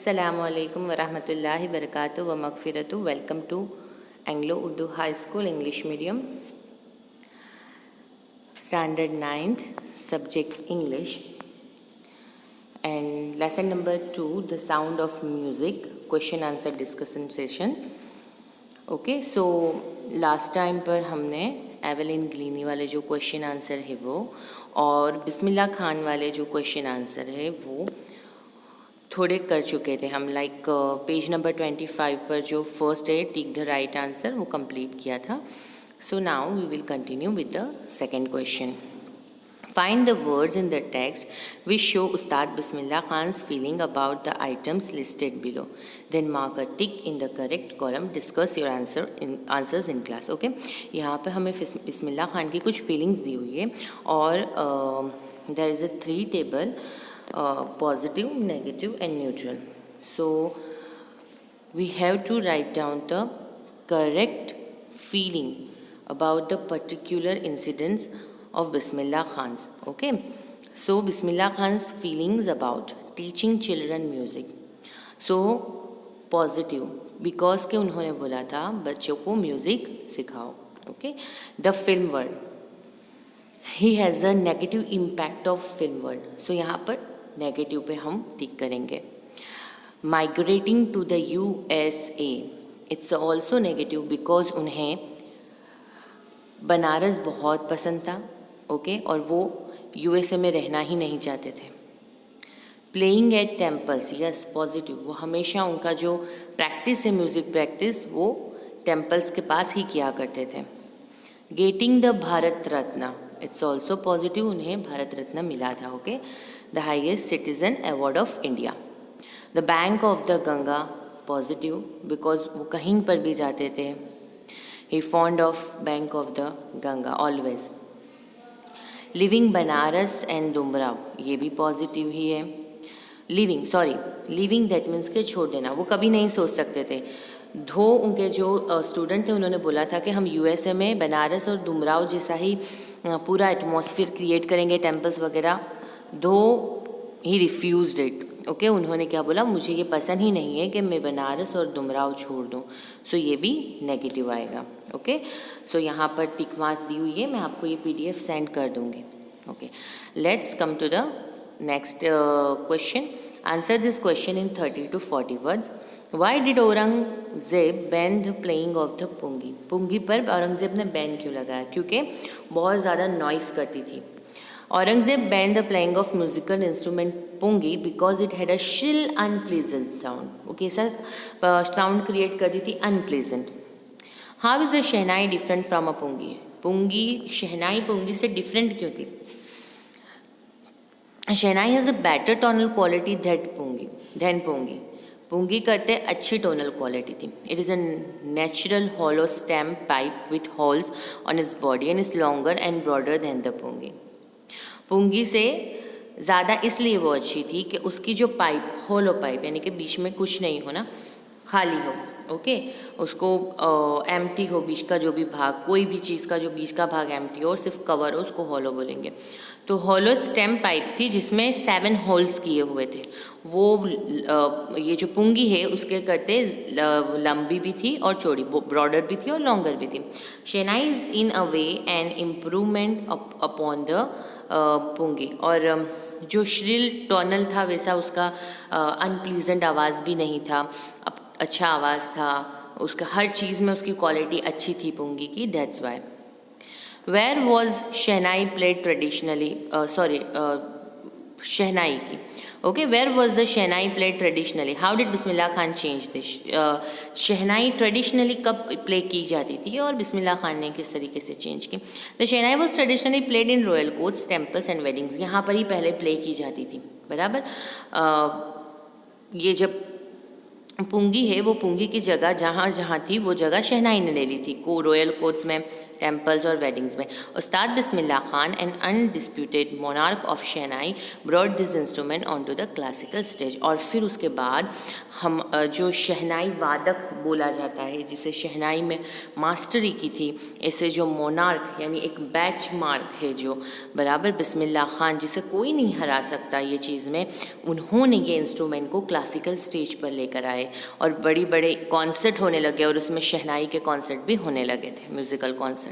Assalamu alaikum wa rahmatullahi wa barakatuh wa maghfiratuh. Welcome to Anglo Urdu High School English Medium, Standard 9th, Subject English, and lesson number 2, The Sound of Music, question answer discussion session. Okay, so last time पर हमने Evelyn ग्लीनी वाले जो question answer है वो और बिस्मिल्लाह खान वाले जो question answer है वो थोड़े कर चुके थे हम, लाइक पेज नंबर 25 पर जो फर्स्ट है टिक द राइट आंसर वो कंप्लीट किया था. So now we will continue with the second question. Find the words in the text which show Ustad Bismillah Khan's feeling about the items listed below. Then mark a tick in the correct column. Discuss your answers in class. Okay? यहाँ पे हमें बिस्मिल्लाह खान की कुछ feelings दी हुई है और there is a 3 table, positive, negative and neutral. So we have to write down the correct feeling about the particular incidents of Bismillah Khan's. Okay, so Bismillah Khan's feelings about teaching children music. So positive, because के उन्होंने बोला था बच्चों को music सिखाओ. Okay, the film word, he has a negative impact of film word. So यहाँ पर negative पे हम टिक करेंगे. Migrating to the USA, it's also negative because उन्हें बनारस बहुत पसंद था. ओके, और वो यूएसए में रहना ही नहीं चाहते थे. Playing at temples, yes positive, वो हमेशा उनका जो प्रैक्टिस है म्यूज़िक प्रैक्टिस वो टेम्पल्स के पास ही किया करते थे. Getting the Bharat Ratna, it's also positive, उन्हें भारत रत्न मिला था. Okay, the highest citizen award of India. The bank of the Ganga, positive, because वो कहीं पर भी जाते थे. He fond of bank of the Ganga always. Living Banaras and Dumraon, ये भी पॉजिटिव ही है. लिविंग दैट मीन्स के छोड़ देना, वो कभी नहीं सोच सकते थे. दो उनके जो स्टूडेंट थे उन्होंने बोला था कि हम यूएसए में बनारस और डुमराव जैसा ही पूरा एटमॉस्फेयर क्रिएट करेंगे, टेम्पल्स वगैरह. दो ही रिफ्यूज्ड इट. ओके, उन्होंने क्या बोला, मुझे ये पसंद ही नहीं है कि मैं बनारस और डुमराव छोड़ दूँ. सो ये भी नेगेटिव आएगा. ओके, सो यहाँ पर टिक मार्क दी हुई है, मैं आपको ये पीडीएफ सेंड कर दूँगी. Okay, let's come to the next question. Answer this question in 30 to 40 words. Why did Aurangzeb ban the playing of the pungi. Pungi पर औरंगजेब ने बैन क्यों लगाया? क्योंकि बहुत ज़्यादा नॉइस करती थी. Aurangzeb banned the playing of musical instrument pungi because it had a shrill, unpleasant sound. Okay, कैसा sound create करती थी? Unpleasant. How is a shehnai different from a pungi? pungi shehnai pungi से different क्यों थी? शहनाई has a better tonal quality than pungi. pungi करते अच्छी tonal quality थी. It is a natural hollow stem pipe with holes on its body and is longer and broader than the pungi. पुंगी से ज़्यादा इसलिए वो अच्छी थी कि उसकी जो पाइप, होलो पाइप, यानी कि बीच में कुछ नहीं हो ना, खाली हो. ओके, उसको एम्प्टी हो बीच का जो भी भाग, कोई भी चीज़ का जो बीच का भाग एम्प्टी हो और सिर्फ कवर हो, उसको होलो बोलेंगे. तो होलो स्टेम पाइप थी जिसमें 7 होल्स किए हुए थे. वो ये जो पुंगी है उसके करते लंबी भी थी और चौड़ी, ब्रॉडर भी थी और लॉन्गर भी थी. Shehnai is in a way an improvement upon the pungi. और जो श्रिल टोनल था वैसा उसका अनप्लीजेंट आवाज़ भी नहीं था, अच्छा आवाज़ था उसका, हर चीज़ में उसकी क्वालिटी अच्छी थी पुंगी की. That's why. Where was shehnai played traditionally, shehnai की. Okay, where was the shehnai played traditionally. How did Bismillah Khan change this. Shehnai traditionally कब प्ले की जाती थी और बिस्मिल्लाह खान ने किस तरीके से चेंज की. The shehnai was traditionally played in royal courts, temples and weddings. यहाँ पर ही पहले प्ले की जाती थी. बराबर. ये जब पुंगी है वो पुंगी की जगह जहाँ थी वो जगह शहनाई ने ले ली थी. रॉयल कोर्ट्स में, टेम्पल्स और वेडिंग्स में। Ustad Bismillah Khan an undisputed monarch of shehnai brought this instrument on to the classical stage. और फिर उसके बाद हम जो शहनाई वादक बोला जाता है, जिसे शहनाई में मास्टरी की थी, ऐसे जो मोनार्क यानी एक बैच मार्क है जो बराबर बिस्मिल्लाह खान, जिसे कोई नहीं हरा सकता ये चीज़ में, उन्होंने ये इंस्ट्रूमेंट को क्लासिकल स्टेज पर लेकर आए और बड़ी बड़े कॉन्सर्ट होने लगे और उसमें शहनाई के कॉन्सर्ट भी होने लगे थे, musical concert.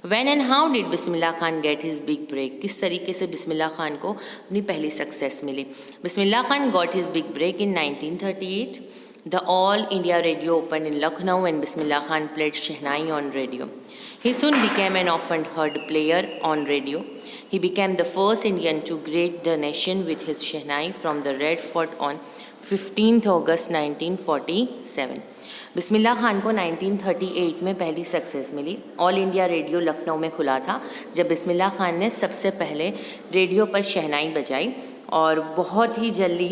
When and how did Bismillah Khan get his big break? किस तरीके से बिस्मिल्लाह खान को अपनी पहली success milli? Bismillah Khan got his big break in 1938. The All India Radio opened in Lucknow and Bismillah Khan played Shehnai on radio. He soon became an often heard player on radio. He became the first Indian to greet the nation with his Shehnai from the Red Fort on 15th August 1947. Bismillah Khan को 1938 में पहली success मिली। All India radio Lucknow में खुला था जब बिस्मिल्लाह खान ने सबसे पहले रेडियो पर शहनाई बजाई और बहुत ही जल्दी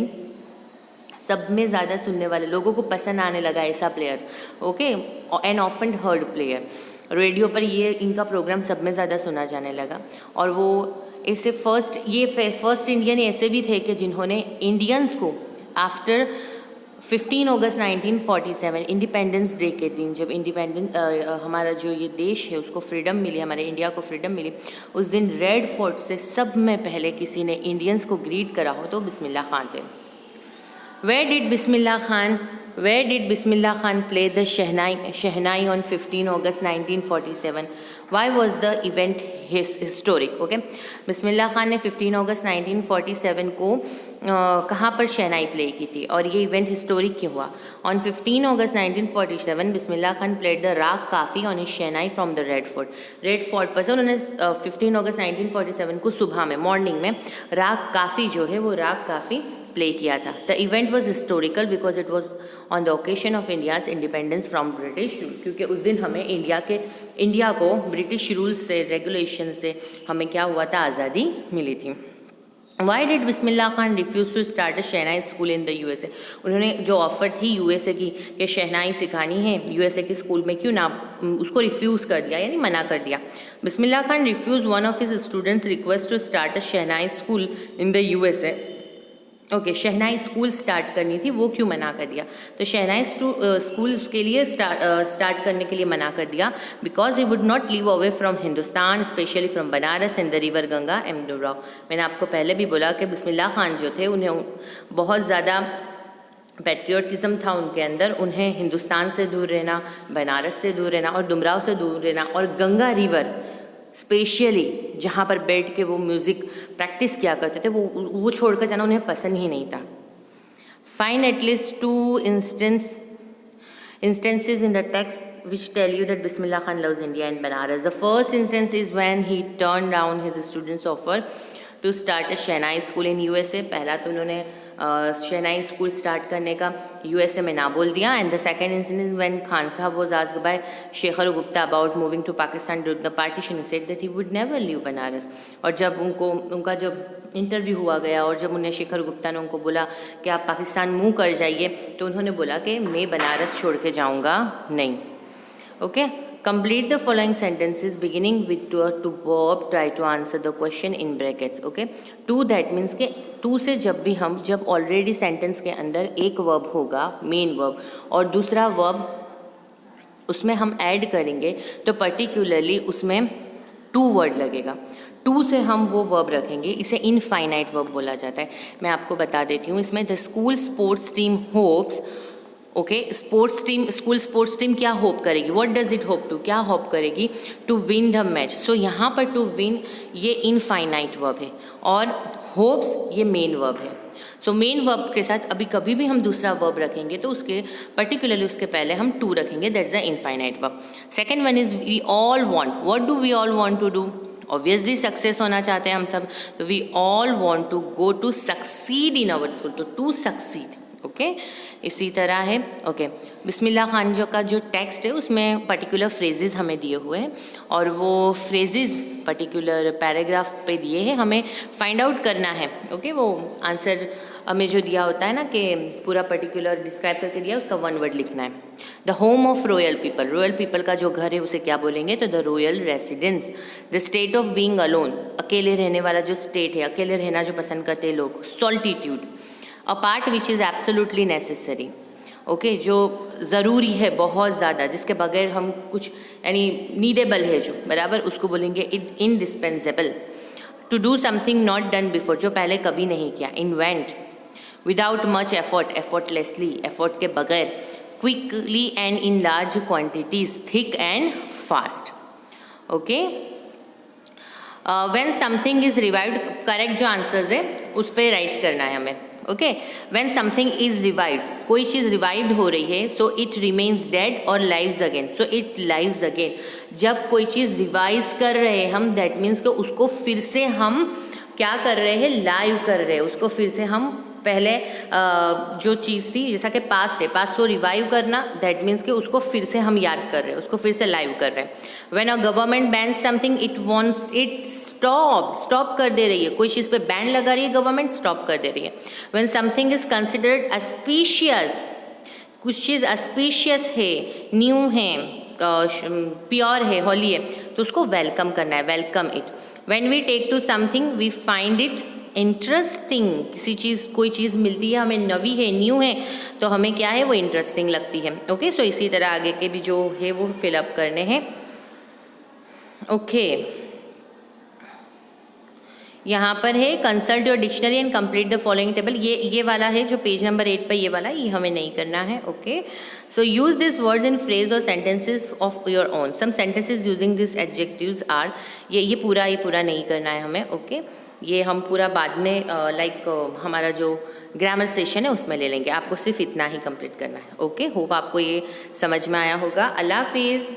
सब में ज़्यादा सुनने वाले लोगों को पसंद आने लगा ऐसा player. Okay, an often heard player, radio पर ये इनका प्रोग्राम सब में ज़्यादा सुना जाने लगा। और वो ऐसे फर्स्ट इंडियन ऐसे भी थे कि जिन्होंने इंडियंस को आफ्टर 15 अगस्त 1947 इंडिपेंडेंस डे के दिन, जब हमारा जो ये देश है उसको फ्रीडम मिली, हमारे इंडिया को फ्रीडम मिली, उस दिन रेड फोर्ट से सब में पहले किसी ने इंडियंस को ग्रीट करा हो तो बिस्मिल्लाह खान थे। Where did Bismillah Khan play the Shehnai on 15 August 1947? Why was the event historic? Okay, Bismillah Khan ने 15 अगस्त 1947 को कहाँ पर शहनाई प्ले की थी और ये इवेंट हिस्टोरिक क्यों हुआ? On 15 August 1947 Bismillah Khan played the राग काफ़ी on his shehnai from the red fort पर से उन्होंने 15 अगस्त 1947 को सुबह में मॉर्निंग में राग काफ़ी जो है वो राग काफ़ी प्ले किया था। The event was historical because it was on the occasion of India's independence from British rule, क्योंकि उस दिन हमें इंडिया को ब्रिटिश रूल से, रेगुलेशन से हमें क्या हुआ था, आज़ादी मिली थी। Why did Bismillah Khan refuse to start a shehnai school in the USA? उन्होंने जो ऑफ़र थी USA की कि शहनाई सिखानी है USA के स्कूल में, क्यों ना उसको रिफ्यूज़ कर दिया, यानी मना कर दिया। Bismillah Khan refused one of his students request to start a shehnai school in the USA। Okay, shehnai school start करनी थी, वो क्यों मना कर दिया? तो शहनाई स्कूल उसके लिए स्टार्ट करने के लिए मना कर दिया because he would not leave away from Hindustan, specially from Banaras and the river Ganga and Dumraon. मैंने आपको पहले भी बोला कि बिस्मिल्लाह खान जो थे उन्हें बहुत ज़्यादा पैट्रियोटिज़म था उनके अंदर, उन्हें हिंदुस्तान से दूर रहना, बनारस से दूर रहना और डुमराव से दूर रहना और गंगा रिवर स्पेशली जहाँ पर बैठ के वो म्यूज़िक प्रैक्टिस किया करते थे वो छोड़कर जाना उन्हें पसंद ही नहीं था। Find at least 2 instances in the text which tell you that Bismillah Khan loves India and Banaras. The first instance is when he turned down his students' offer to start a Shehnai school in USA. पहला तो उन्होंने शहनाई school start करने का USA में ना बोल दिया। And the second incident when Khan sahab was asked by Shekhar Gupta about moving to Pakistan due the partition, he said that he would never leave Banaras. और जब उनका जब इंटरव्यू हुआ गया और जब उन्हें शेखर गुप्ता ने उनको बोला कि आप पाकिस्तान मूव कर जाइए, तो उन्होंने बोला कि मैं बनारस छोड़ के जाऊँगा नहीं। Okay, complete the following sentences beginning with to verb, try to answer the question in brackets. Okay, to that means के to से जब ऑलरेडी सेंटेंस के अंदर एक वर्ब होगा मेन वर्ब और दूसरा वर्ब उसमें हम ऐड करेंगे तो पर्टिकुलरली उसमें टू वर्ड लगेगा। टू से हम वो वर्ब रखेंगे, इसे इनफाइनाइट वर्ब बोला जाता है। मैं आपको बता देती हूँ, इसमें the school sports team hopes, okay, school sports team क्या होप करेगी, what does it hope to, क्या होप करेगी, to win the match. So यहाँ पर टू विन ये इनफाइनाइट वर्ब है और होप्स ये मेन वर्ब है। सो मेन वर्ब के साथ अभी कभी भी हम दूसरा वर्ब रखेंगे तो उसके पर्टिकुलरली उसके पहले हम टू रखेंगे, that's the infinite verb. Second one is we all want, what do we all want to do, obviously success होना चाहते हैं हम सब, तो we all want to go to succeed in our school, तो टू सक्सीड। ओके, इसी तरह है। ओके, बिस्मिल्लाह खान जो का जो टेक्स्ट है उसमें पर्टिकुलर फ्रेजेस हमें दिए हुए हैं और वो फ्रेजेस पर्टिकुलर पैराग्राफ पे दिए हैं, हमें फाइंड आउट करना है। ओके, वो आंसर हमें जो दिया होता है ना कि पूरा पर्टिकुलर डिस्क्राइब करके दिया, उसका वन वर्ड लिखना है। The home of royal people, royal people का जो घर है उसे क्या बोलेंगे, तो the royal residence. The state of being alone, अकेले रहने वाला जो स्टेट है, अकेले रहना जो पसंद करते हैं लोग, solitude. A part which is absolutely necessary, okay, जो ज़रूरी है बहुत ज़्यादा, जिसके बगैर हम कुछ यानी नीडेबल है जो, बराबर, उसको बोलेंगे indispensable. To do something not done before, जो पहले कभी नहीं किया, invent. Without much effort, effortlessly, effort के बगैर। Quickly and in large quantities, thick and fast, okay. When something is revived, correct जो आंसर्स है उस पर राइट करना है हमें, okay. When something is revived, कोई चीज़ रिवाइव्ड हो रही है, सो इट रिमेन्स डेड और lives again, so it lives again. जब कोई चीज़ रिवाइज कर रहे हैं हम, दैट मीन्स कि उसको फिर से हम क्या कर रहे हैं, लाइव कर रहे हैं उसको, फिर से हम पहले जो चीज़ थी, जैसा कि पास्ट है, पास्ट को रिवाइव करना, दैट मीन्स कि उसको फिर से हम याद कर रहे हैं, उसको फिर से लाइव कर रहे हैं। When a government ban something, it wants it stop कर दे रही है, कोई चीज़ पे बैन लगा रही है गवर्नमेंट, स्टॉप कर दे रही है। When something is considered auspicious, कुछ चीज़ अस्पीशियस है, न्यू है, प्योर है, होली है, तो उसको वेलकम करना है, welcome it. When we take to something we find it interesting, किसी चीज़, कोई चीज़ मिलती है हमें, नवी है, न्यू है, तो हमें क्या है, वो इंटरेस्टिंग लगती है, ओके। सो इसी तरह आगे के भी जो है वो फिलअप करने हैं, ओके। यहाँ पर है consult your dictionary and complete the following table, ये वाला है जो पेज नंबर 8 पर ये वाला, ये हमें नहीं करना है, okay. So use this words in phrase और sentences of your own, some sentences using this adjectives are, ये पूरा नहीं करना है हमें, ओके। ये हम पूरा बाद में हमारा जो ग्रामर सेशन है उसमें ले लेंगे, आपको सिर्फ इतना ही कंप्लीट करना है, ओके। होप आपको ये समझ में आया होगा। अल्लाह हाफिज़।